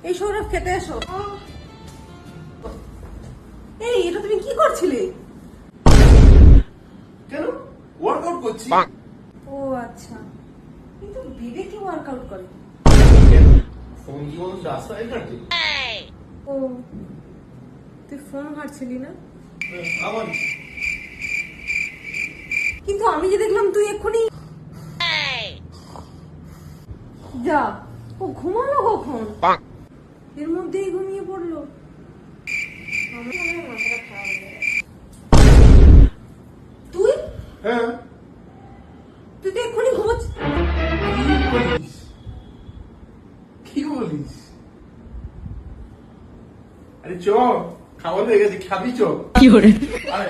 এই সৌরভ খেতে এসো। এই এটা তুমি কি করছিলে? কেন ওয়ার্কআউট করছি? ও আচ্ছা, কিন্তু বিবেক কি ওয়ার্কআউট করে? ফোন কি মানুষ রাস্তায় কাটে? ও তুই ফোন ঘাটছিলি না? আবার কিন্তু আমি যে দেখলাম তুই এক্ষুনি যা। ও ঘুমালো কখন? এর মধ্যেই ঘুমিয়ে পড়লো। আমার মনে হয় মাথাটা খারাপ হয়ে গেছে। তুই হ্যাঁ তুই তো এক্ষুনি ঘুমাচ্ছিস। কি বলিস? আরে চ, খাবার হয়ে গেছে, খাবি চ। কি করে? আরে